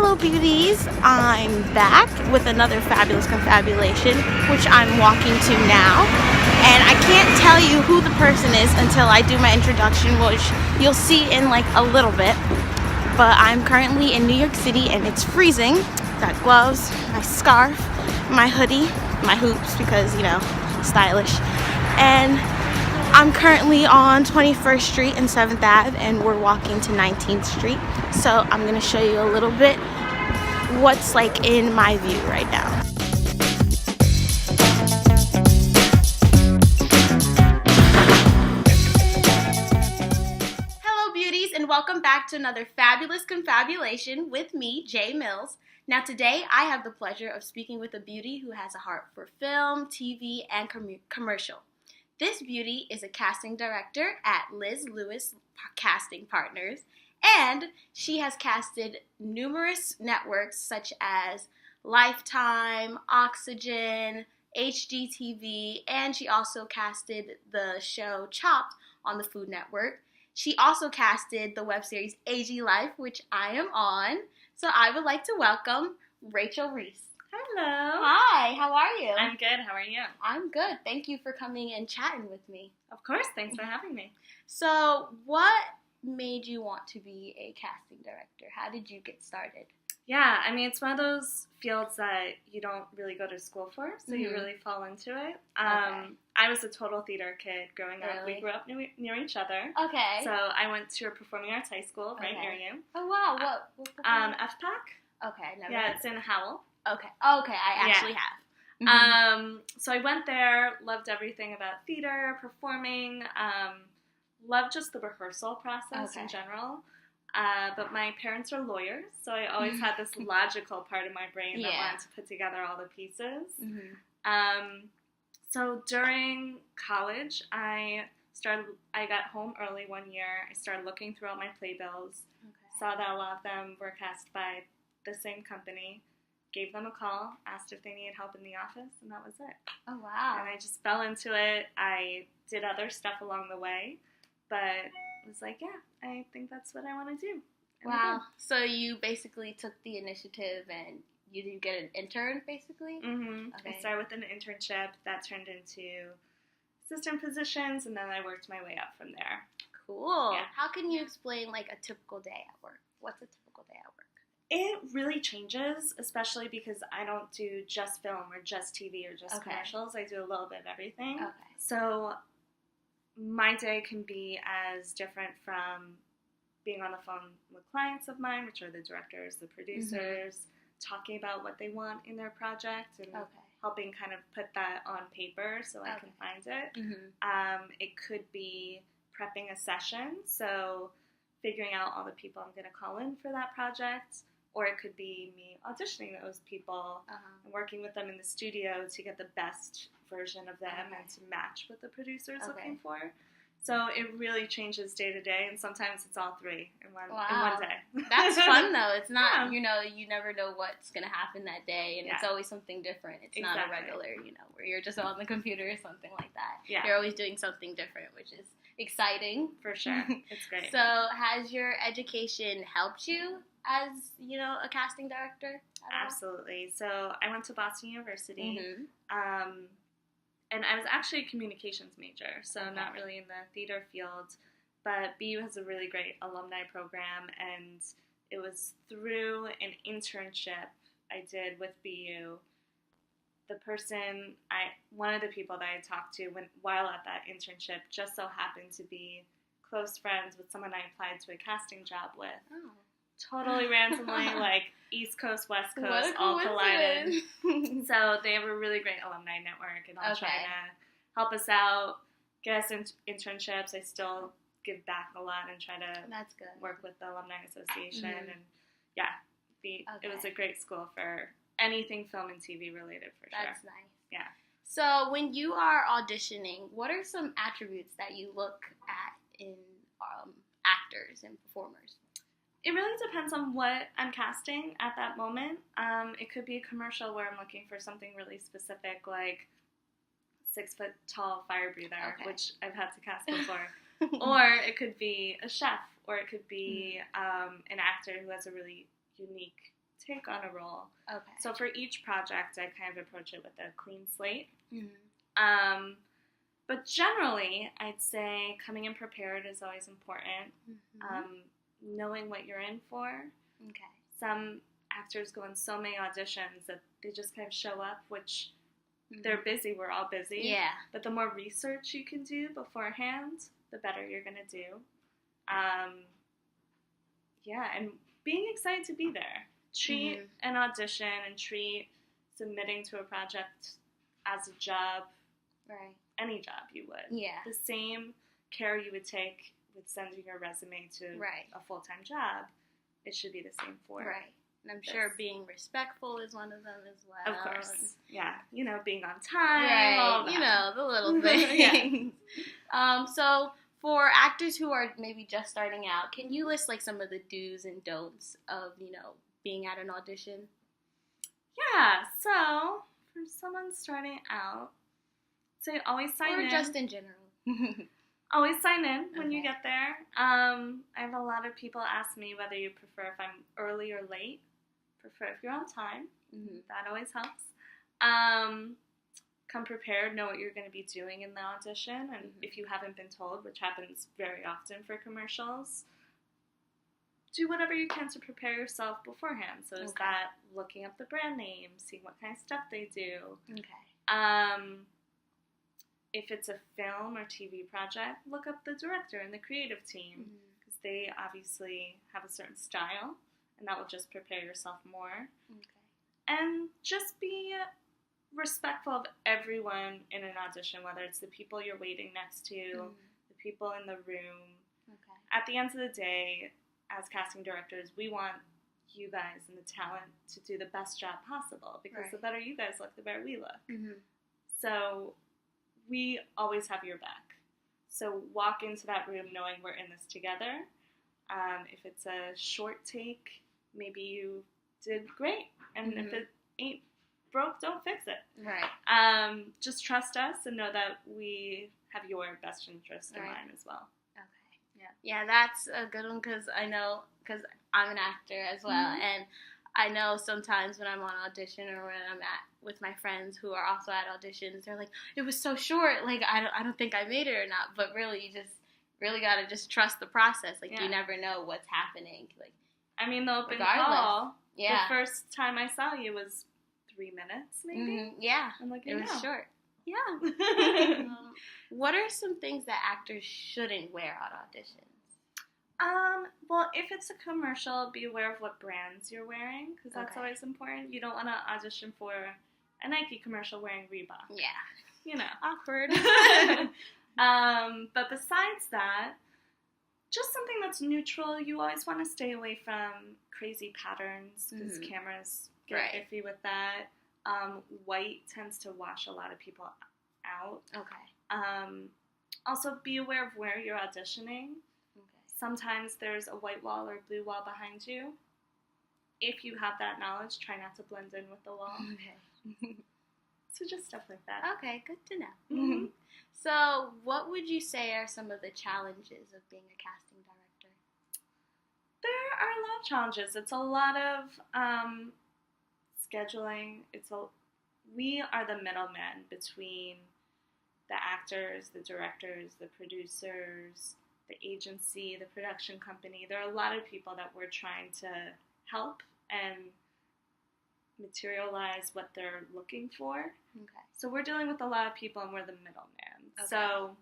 Hello beauties, I'm back with another Fabulous Confabulation, which I'm walking to now. And I can't tell you who the person is until I do my introduction, which you'll see in like a little bit. But I'm currently in New York City and it's freezing. Got gloves, my scarf, my hoodie, my hoops because, you know, stylish. And I'm currently on 21st Street and 7th Ave and we're walking to 19th Street. So I'm going to show you a little bit what's like in my view right now. Hello beauties and welcome back to another Fabulous Confabulation with me, Jay Mills. Now today I have the pleasure of speaking with a beauty who has a heart for film, TV, and commercial. This beauty is a casting director at Liz Lewis Casting Partners, and she has casted numerous networks such as Lifetime, Oxygen, HGTV, and she also casted the show Chopped on the Food Network. She also casted the web series AG Life, which I am on. So I would like to welcome Rachel Reiss. Hello. Hi, how are you? I'm good. How are you? I'm good. Thank you for coming and chatting with me. Of course. Thanks for having me. So, what made you want to be a casting director? How did you get started? Yeah, I mean, it's one of those fields that you don't really go to school for, so you really fall into it. Okay. I was a total theater kid growing up. Really? We grew up near each other. Okay. So I went to a performing arts high school right near you. Oh, wow. What FPAC. Okay, never Yeah, heard it's in Howell. Okay, I actually have. Mm-hmm. So I went there, loved everything about theater, performing, loved just the rehearsal process in general. But my parents are lawyers, so I always had this logical part of my brain that wanted to put together all the pieces. Mm-hmm. So during college, I got home early one year. I started looking through all my playbills, saw that a lot of them were cast by the same company, gave them a call, asked if they needed help in the office, and that was it. Oh, wow. And I just fell into it. I did other stuff along the way, but was like, yeah, I think that's what I want to do. And wow. So you basically took the initiative and you did get an intern, basically? Mm-hmm. Okay. I started with an internship that turned into assistant positions, and then I worked my way up from there. Cool. Yeah. How can you explain, like, a typical day at work? What's a typical day at work? It really changes, especially because I don't do just film or just TV or just commercials. I do a little bit of everything. Okay. So my day can be as different from being on the phone with clients of mine, which are the directors, the producers, talking about what they want in their project and helping kind of put that on paper so I can find it. It could be prepping a session, so figuring out all the people I'm going to call in for that project. Or it could be me auditioning those people and working with them in the studio to get the best version of them and to match what the producer's looking for. So it really changes day to day, and sometimes it's all three in one day. That's fun, though. It's not, you know, you never know what's going to happen that day, and it's always something different. It's not a regular, you know, where you're just on the computer or something like that. Yeah. You're always doing something different, which is exciting. For sure. It's great. So has your education helped you as, you know, a casting director? Absolutely. So I went to Boston University, and I was actually a communications major, so not really in the theater field, but BU has a really great alumni program, and it was through an internship I did with BU. One of the people that I talked to while at that internship just so happened to be close friends with someone I applied to a casting job with. Oh. Totally randomly, like East Coast, West Coast, all collided. So they have a really great alumni network, and I'll try to help us out, get us internships. I still give back a lot and try to work with the Alumni Association. And it was a great school for anything film and TV related, for sure. That's nice. Yeah. So when you are auditioning, what are some attributes that you look at in actors and performers? It really depends on what I'm casting at that moment. It could be a commercial where I'm looking for something really specific, like 6-foot-tall fire breather, which I've had to cast before. Or it could be a chef, or it could be an actor who has a really unique take on a role. Okay. So for each project, I kind of approach it with a clean slate. Mm-hmm. But generally, I'd say coming in prepared is always important. Mm-hmm. Knowing what you're in for. Okay. Some actors go on so many auditions that they just kind of show up, which they're busy. We're all busy. Yeah. But the more research you can do beforehand, the better you're going to do. And being excited to be there. Treat an audition and treat submitting to a project as a job. Right. Any job you would. Yeah. The same care you would take with sending your resume to a full-time job, it should be the same for And I'm sure being respectful is one of them as well. Of course. Yeah. Being on time. Right. All that. The little things. So for actors who are maybe just starting out, can you list like some of the do's and don'ts of, being at an audition? Yeah. So for someone starting out, say always sign in. Or just in general. Always sign in when you get there. I have a lot of people ask me whether you prefer if I'm early or late. Prefer if you're on time. That always helps. Come prepared, know what you're going to be doing in the audition, and if you haven't been told, which happens very often for commercials, do whatever you can to prepare yourself beforehand. So is that looking up the brand name, seeing what kind of stuff they do. Okay. If it's a film or TV project, look up the director and the creative team, because they obviously have a certain style, and that will just prepare yourself more. Okay. And just be respectful of everyone in an audition, whether it's the people you're waiting next to, the people in the room. Okay. At the end of the day, as casting directors, we want you guys and the talent to do the best job possible, because the better you guys look, the better we look. So we always have your back. So walk into that room knowing we're in this together. If it's a short take, maybe you did great. And if it ain't broke, don't fix it. Right. Just trust us and know that we have your best interest in mind as well. Okay. Yeah, that's a good one, because I'm an actor as well, and I know sometimes when I'm on audition or when I'm with my friends who are also at auditions, they're like, it was so short, like I don't think I made it or not. But really, you just really gotta just trust the process. Like you never know what's happening. Like, I mean, the open call. The first time I saw you was 3 minutes, maybe. Yeah, I'm like, it was short. Yeah. What are some things that actors shouldn't wear at auditions? Well, if it's a commercial, be aware of what brands you're wearing, because that's always important. You don't want to audition for a Nike commercial wearing Reebok. Yeah. Awkward. But besides that, just something that's neutral. You always want to stay away from crazy patterns, because cameras get iffy with that. White tends to wash a lot of people out. Okay. Also, be aware of where you're auditioning. Sometimes there's a white wall or blue wall behind you. If you have that knowledge, try not to blend in with the wall. Okay. So just stuff like that. Okay, good to know. So what would you say are some of the challenges of being a casting director? There are a lot of challenges. It's a lot of scheduling. We are the middlemen between the actors, the directors, the producers, the agency, the production company. There are a lot of people that we're trying to help and materialize what they're looking for. Okay. So we're dealing with a lot of people, and we're the middleman. Okay. So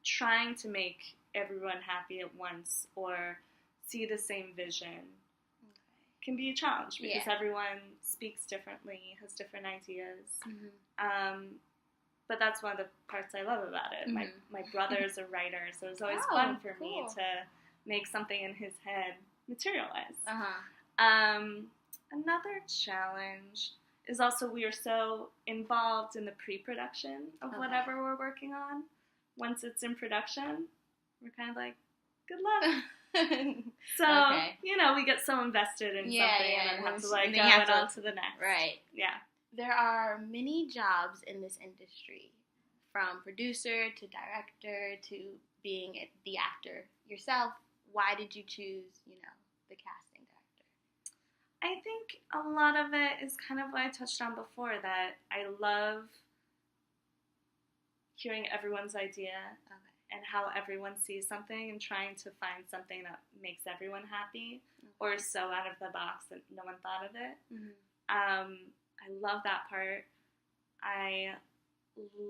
trying to make everyone happy at once or see the same vision can be a challenge, because everyone speaks differently, has different ideas. But that's one of the parts I love about it. My brother's a writer, so it's always fun for me to make something in his head materialize. Another challenge is also we are so involved in the pre-production of whatever we're working on. Once it's in production, we're kind of like, good luck. So, we get so invested in something and then have to go on to the next. Right. Yeah. There are many jobs in this industry, from producer to director to being the actor yourself. Why did you choose, the casting director? I think a lot of it is kind of what I touched on before, that I love hearing everyone's idea and how everyone sees something and trying to find something that makes everyone happy or is so out of the box that no one thought of it. I love that part. I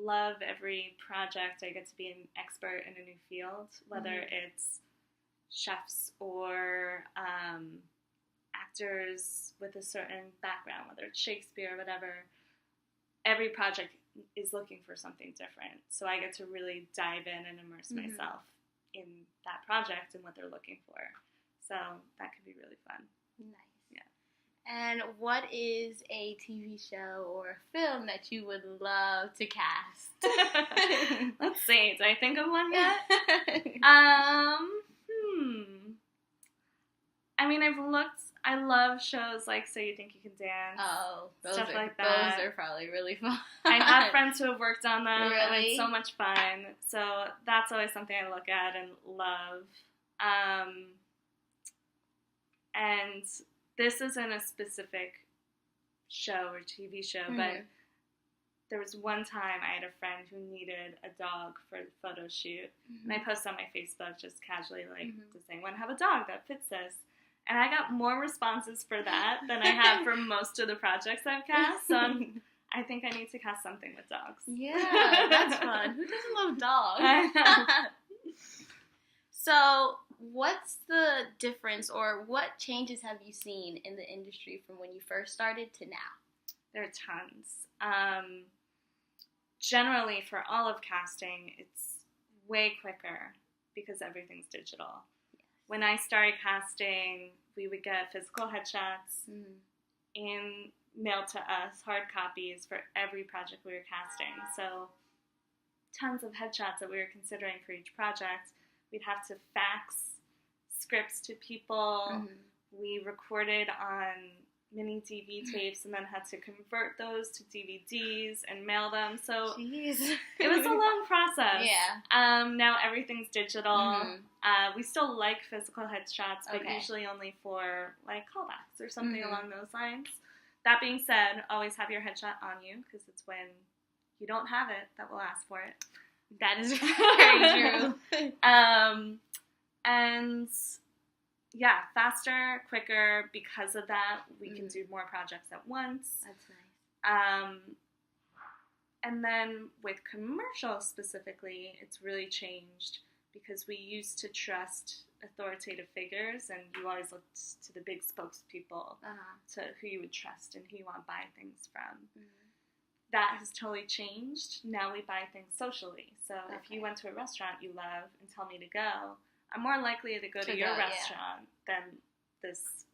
love every project I get to be an expert in a new field, whether it's chefs or actors with a certain background, whether it's Shakespeare or whatever. Every project is looking for something different, so I get to really dive in and immerse myself in that project and what they're looking for. So that could be really fun. Nice. Yeah. And what is a TV show or a film that you would love to cast? Let's see. Do I think of one yet? I mean, I love shows like So You Think You Can Dance. Oh, stuff like that. Those are probably really fun. I have friends who have worked on them, really? and it's so much fun. So that's always something I look at and love. And this isn't a specific show or TV show, but there was one time I had a friend who needed a dog for a photo shoot, and I posted on my Facebook just casually, like, does anyone have a dog that fits this? And I got more responses for that than I have for most of the projects I've cast, so I think I need to cast something with dogs. Yeah, that's fun. Who doesn't love dogs? So, what's the difference, or what changes have you seen in the industry from when you first started to now? There are tons. Generally, for all of casting, it's way quicker because everything's digital. Yes. When I started casting, we would get physical headshots and mailed to us, hard copies for every project we were casting. So tons of headshots that we were considering for each project. We'd have to fax scripts to people. We recorded on mini DV tapes and then had to convert those to DVDs and mail them. So it was a long process. Yeah. Now everything's digital. We still like physical headshots, but usually only for like callbacks or something along those lines. That being said, always have your headshot on you, because it's when you don't have it that we'll ask for it. That is very true. And yeah, faster, quicker. Because of that, we can do more projects at once. That's nice. And then with commercials specifically, it's really changed because we used to trust authoritative figures, and you always looked to the big spokespeople to who you would trust and who you want to buy things from. That has totally changed. Now we buy things socially. So if you went to a restaurant you love and tell me to go, I'm more likely to go to your restaurant than this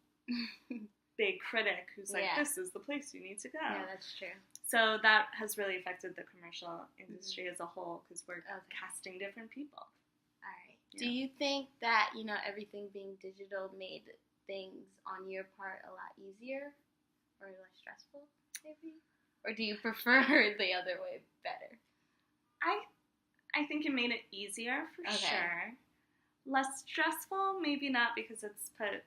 big critic who's like, this is the place you need to go. Yeah, that's true. So that has really affected the commercial industry as a whole, because we're casting different people. All right. Yeah. Do you think that, everything being digital made things on your part a lot easier or less stressful, maybe? Or do you prefer the other way better? I think it made it easier for sure. Less stressful, maybe not, because it's put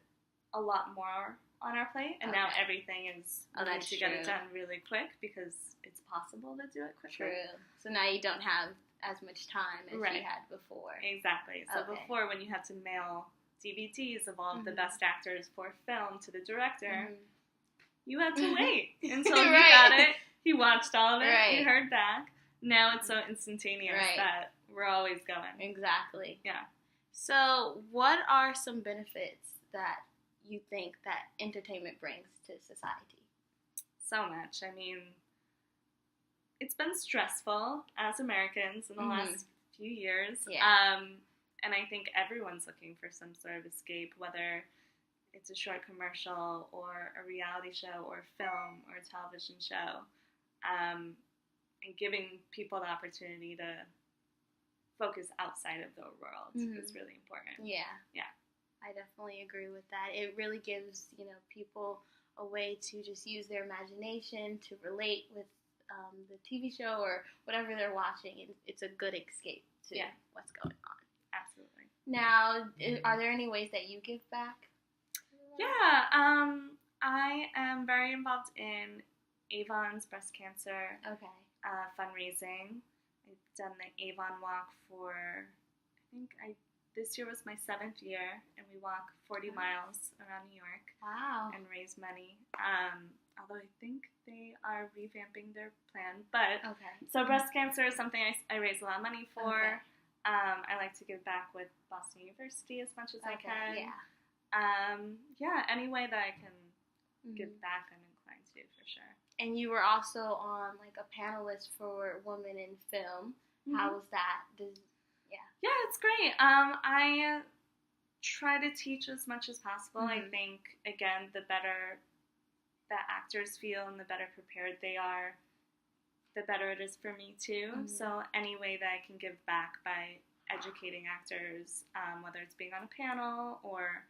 a lot more on our plate, and now everything is need to get it done really quick because it's possible to do it quicker. True. So now you don't have as much time as you had before. Exactly. So before, when you had to mail DVDs of all of the best actors for film to the director, you had to wait until he got it. He watched all of it. He heard back. Now it's so instantaneous that we're always going. Exactly. Yeah. So what are some benefits that you think that entertainment brings to society? So much. I mean, it's been stressful as Americans in the last few years. Yeah. And I think everyone's looking for some sort of escape, whether it's a short commercial or a reality show or film or a television show. And giving people the opportunity to focus outside of their world is really important. Yeah. Yeah. I definitely agree with that. It really gives, people a way to just use their imagination to relate with the TV show or whatever they're watching. It's a good escape to what's going on. Absolutely. Now, are there any ways that you give back? Yeah. I am very involved in Avon's breast cancer fundraising. I've done the Avon Walk for, this year was my 7th year, and we walk 40 miles around New York. Wow. And raise money. Although I think they are revamping their plan. But so breast cancer is something I raise a lot of money for. Okay. I like to give back with Boston University as much as I can. Yeah. Any way that I can give back, I'm inclined to, for sure. And you were also on like a panelist for Women in Film. How was that? Yeah, it's great. I try to teach as much as possible. I think, again, the better that actors feel and the better prepared they are, the better it is for me too. So any way that I can give back by educating actors, whether it's being on a panel or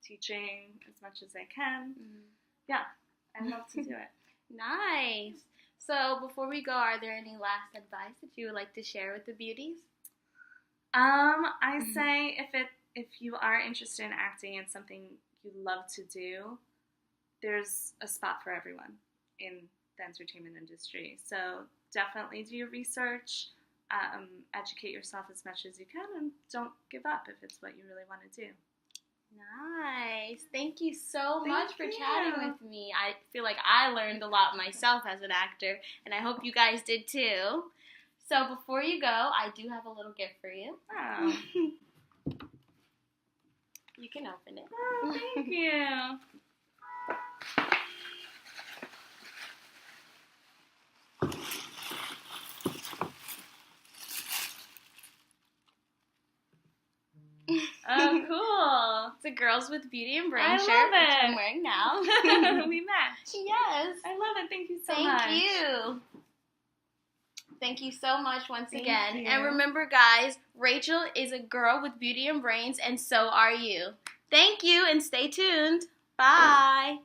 teaching as much as I can, yeah, I love to do it. Nice. So before we go, are there any last advice that you would like to share with the beauties? I say if you are interested in acting and something you love to do, there's a spot for everyone in the entertainment industry. So definitely do your research, educate yourself as much as you can, and don't give up if it's what you really want to do. Nice. Thank you so much for chatting with me. I feel like I learned a lot myself as an actor, and I hope you guys did too. So before you go, I do have a little gift for you. Oh. You can open it. Oh, thank you. Oh, cool. It's a Girls with Beauty and Brain shirt, which I'm wearing now. We match. Yes. I love it. Thank you so much. Thank you. Thank you so much once again. Thank you. And remember, guys, Rachel is a girl with beauty and brains, and so are you. Thank you, and stay tuned. Bye.